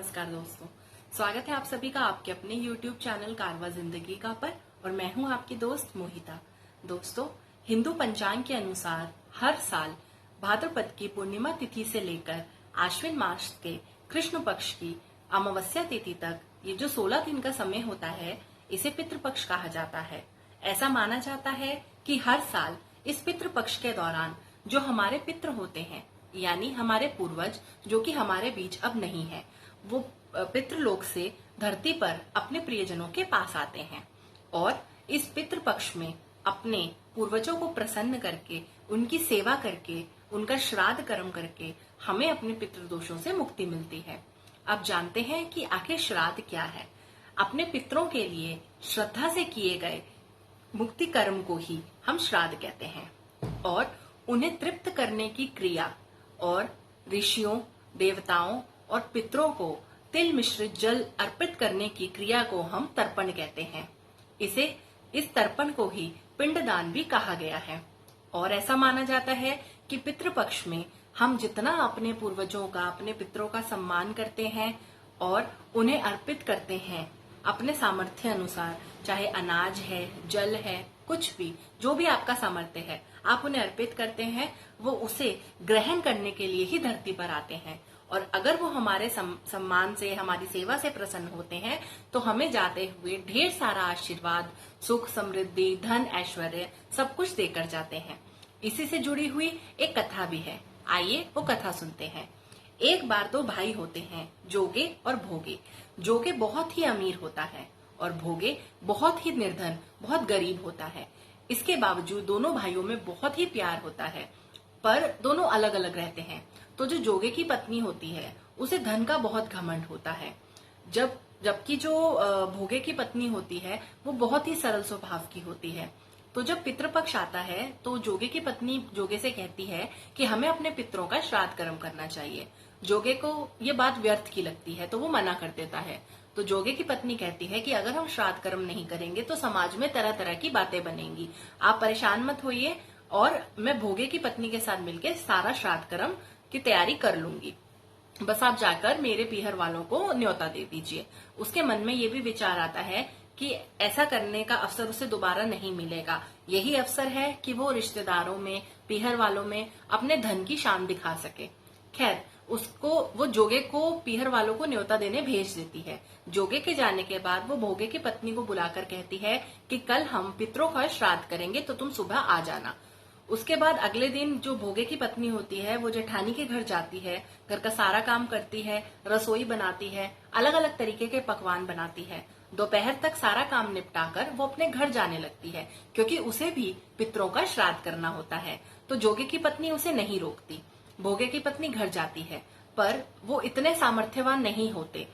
नमस्कार दोस्तों, स्वागत है आप सभी का आपके अपने YouTube चैनल कारवा जिंदगी का पर। और मैं हूं आपकी दोस्त मोहिता। दोस्तों, हिंदू पंचांग के अनुसार हर साल भाद्रपद की पूर्णिमा तिथि से लेकर आश्विन मास के कृष्ण पक्ष की अमावस्या तिथि तक ये जो 16 दिन का समय होता है, इसे पितृपक्ष कहा जाता है। ऐसा माना जाता है कि हर साल इस पितृपक्ष के दौरान जो हमारे पितृ होते हैं, यानी हमारे पूर्वज जो कि हमारे बीच अब नहीं है, वो पितृलोक से धरती पर अपने प्रियजनों के पास आते हैं और इस पितृपक्ष में अपने पूर्वजों को प्रसन्न करके, उनकी सेवा करके, उनका श्राद्ध कर्म करके हमें अपने पितृदोषों से मुक्ति मिलती है। अब जानते हैं कि आखिर श्राद्ध क्या है। अपने पितरों के लिए श्रद्धा से किए गए मुक्ति कर्म को ही हम श्राद्ध कहते हैं और उन्हें तृप्त करने की क्रिया और ऋषियों, देवताओं और पितरों को तिल मिश्रित जल अर्पित करने की क्रिया को हम तर्पण कहते हैं। इस तर्पण को ही पिंडदान भी कहा गया है। और ऐसा माना जाता है कि पितृपक्ष में हम जितना अपने पूर्वजों का, अपने पितरों का सम्मान करते हैं और उन्हें अर्पित करते हैं अपने सामर्थ्य अनुसार, चाहे अनाज है, जल है, कुछ भी, जो भी आपका सामर्थ्य है, आप उन्हें अर्पित करते हैं, वो उसे ग्रहण करने के लिए ही धरती पर आते हैं। और अगर वो हमारे सम्मान से, हमारी सेवा से प्रसन्न होते हैं तो हमें जाते हुए ढेर सारा आशीर्वाद, सुख, समृद्धि, धन, ऐश्वर्य सब कुछ देकर जाते हैं। इसी से जुड़ी हुई एक कथा भी है, आइए वो कथा सुनते हैं। एक बार दो भाई होते हैं, जोगे और भोगे। जोगे बहुत ही अमीर होता है और भोगे बहुत ही निर्धन, बहुत गरीब होता है। इसके बावजूद दोनों भाइयों में बहुत ही प्यार होता है, पर दोनों अलग अलग रहते हैं। तो जो जोगे की पत्नी होती है, उसे धन का बहुत घमंड होता है, जबकि जो भोगे की पत्नी होती है, वो बहुत ही सरल स्वभाव की होती है। तो जब पितृपक्ष आता है तो जोगे की पत्नी जोगे से कहती है कि हमें अपने पितरों का श्राद्ध कर्म करना चाहिए। जोगे को ये बात व्यर्थ की लगती है तो वो मना कर देता है। तो जोगे की पत्नी कहती है कि अगर हम श्राद्ध कर्म नहीं करेंगे तो समाज में तरह तरह की बातें बनेंगी, आप परेशान मत होइए और मैं भोगे की पत्नी के साथ मिलकर सारा श्राद्ध कर्म की तैयारी कर लूंगी, बस आप जाकर मेरे पीहर वालों को न्योता दे दीजिए। उसके मन में ये भी विचार आता है कि ऐसा करने का अवसर उसे दोबारा नहीं मिलेगा। यही अवसर है कि वो रिश्तेदारों में, पीहर वालों में अपने धन की शान दिखा सके। खैर, वो जोगे को पीहर वालों को न्योता देने भेज देती है। जोगे के जाने के बाद वो भोगे की पत्नी को बुलाकर कहती है कि कल हम पितरों का श्राद्ध करेंगे तो तुम सुबह आ जाना। उसके बाद अगले दिन जो भोगे की पत्नी होती है, वो जेठानी के घर जाती है, घर का सारा काम करती है, रसोई बनाती है, अलग अलग तरीके के पकवान बनाती है। दोपहर तक सारा काम निपटाकर वो अपने घर जाने लगती है, क्योंकि उसे भी पितरों का श्राद्ध करना होता है। तो जोगे की पत्नी उसे नहीं रोकती। भोगे की पत्नी घर जाती है, पर वो इतने सामर्थ्यवान नहीं होते।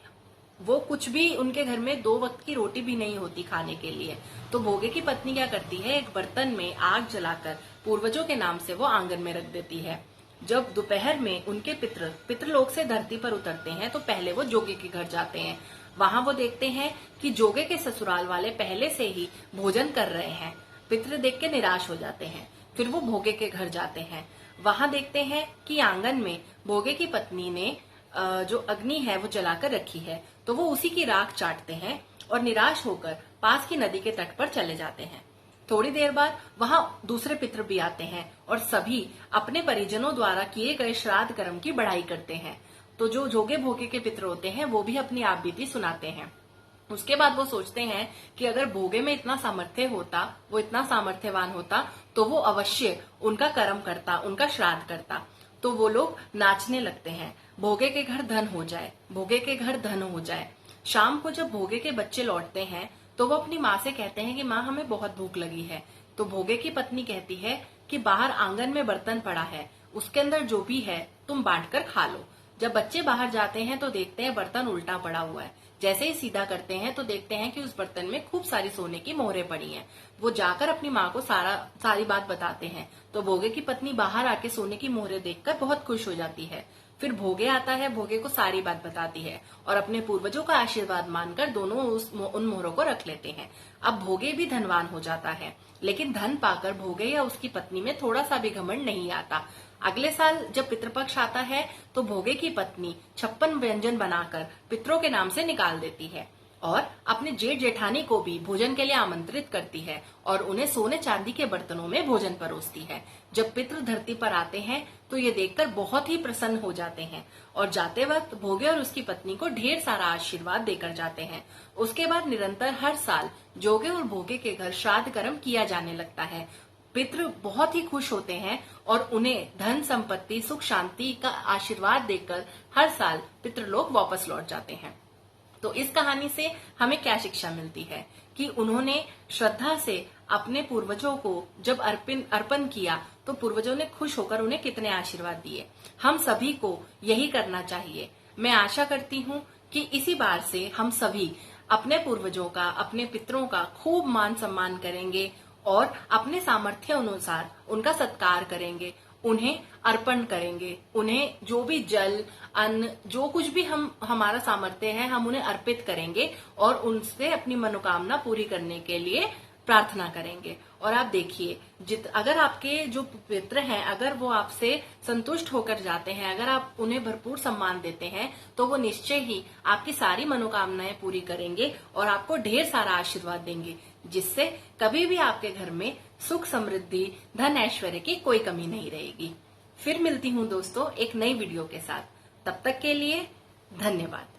वो कुछ भी, उनके घर में 2 वक्त की रोटी भी नहीं होती खाने के लिए। तो भोगे की पत्नी क्या करती है, एक बर्तन में आग जलाकर पूर्वजों के नाम से वो आंगन में रख देती है। जब दोपहर में उनके पितृलोक से धरती पर उतरते हैं तो पहले वो जोगे के घर जाते हैं। वहां वो देखते हैं कि जोगे के ससुराल वाले पहले से ही भोजन कर रहे हैं। पितृ देख के निराश हो जाते हैं। फिर वो भोगे के घर जाते हैं। वहां देखते हैं कि आंगन में भोगे की पत्नी ने जो अग्नि है वो जलाकर रखी है। तो वो उसी की राख चाटते हैं और निराश होकर पास की नदी के तट पर चले जाते हैं। थोड़ी देर बाद वहां दूसरे पितृ भी आते हैं और सभी अपने परिजनों द्वारा किए गए श्राद्ध कर्म की बढ़ाई करते हैं। तो जो जोगे भोगे के पितृ होते हैं, वो भी अपनी आप बीती सुनाते हैं। उसके बाद वो सोचते हैं कि अगर भोगे में इतना सामर्थ्य होता, वो इतना सामर्थ्यवान होता, तो वो अवश्य उनका कर्म करता, उनका श्राद्ध करता। तो वो लोग नाचने लगते हैं, भोगे के घर धन हो जाए, भोगे के घर धन हो जाए। शाम को जब भोगे के बच्चे लौटते हैं तो वो अपनी माँ से कहते हैं कि माँ, हमें बहुत भूख लगी है। तो भोगे की पत्नी कहती है कि बाहर आंगन में बर्तन पड़ा है, उसके अंदर जो भी है तुम बांटकर खा लो। जब बच्चे बाहर जाते हैं तो देखते हैं बर्तन उल्टा पड़ा हुआ है। जैसे ही सीधा करते हैं तो देखते हैं कि उस बर्तन में खूब सारी सोने की मोहरें पड़ी हैं। वो जाकर अपनी माँ को सारी बात बताते हैं। तो भोगे की पत्नी बाहर आके सोने की मोहरें देखकर बहुत खुश हो जाती है। फिर भोगे आता है, भोगे को सारी बात बताती है और अपने पूर्वजों का आशीर्वाद मानकर दोनों उन मोहरों को रख लेते हैं। अब भोगे भी धनवान हो जाता है, लेकिन धन पाकर भोगे या उसकी पत्नी में थोड़ा सा भी घमंड नहीं आता। अगले साल जब पितृपक्ष आता है तो भोगे की पत्नी 56 व्यंजन बनाकर पितरों के नाम से निकाल देती है और अपने जेठ जेठानी को भी भोजन के लिए आमंत्रित करती है और उन्हें सोने चांदी के बर्तनों में भोजन परोसती है। जब पितृ धरती पर आते हैं तो ये देखकर बहुत ही प्रसन्न हो जाते हैं और जाते वक्त भोगे और उसकी पत्नी को ढेर सारा आशीर्वाद देकर जाते हैं। उसके बाद निरंतर हर साल जोगे और भोगे के घर श्राद्ध कर्म किया जाने लगता है। पितृ बहुत ही खुश होते हैं और उन्हें धन संपत्ति सुख शांति का आशीर्वाद देकर हर साल पितृलोक वापस लौट जाते हैं। तो इस कहानी से हमें क्या शिक्षा मिलती है कि उन्होंने श्रद्धा से अपने पूर्वजों को जब अर्पण किया तो पूर्वजों ने खुश होकर उन्हें कितने आशीर्वाद दिए। हम सभी को यही करना चाहिए। मैं आशा करती हूँ कि इसी बार से हम सभी अपने पूर्वजों का, अपने पितरों का खूब मान सम्मान करेंगे और अपने सामर्थ्य अनुसार उनका सत्कार करेंगे, उन्हें अर्पण करेंगे। उन्हें जो भी जल, अन्न, जो कुछ भी हमारा सामर्थ्य है हम उन्हें अर्पित करेंगे और उनसे अपनी मनोकामना पूरी करने के लिए प्रार्थना करेंगे। और आप देखिए, अगर आपके जो पितृ हैं अगर वो आपसे संतुष्ट होकर जाते हैं, अगर आप उन्हें भरपूर सम्मान देते हैं तो वो निश्चय ही आपकी सारी मनोकामनाएं पूरी करेंगे और आपको ढेर सारा आशीर्वाद देंगे, जिससे कभी भी आपके घर में सुख समृद्धि धन ऐश्वर्य की कोई कमी नहीं रहेगी। फिर मिलती हूँ दोस्तों एक नई वीडियो के साथ। तब तक के लिए धन्यवाद।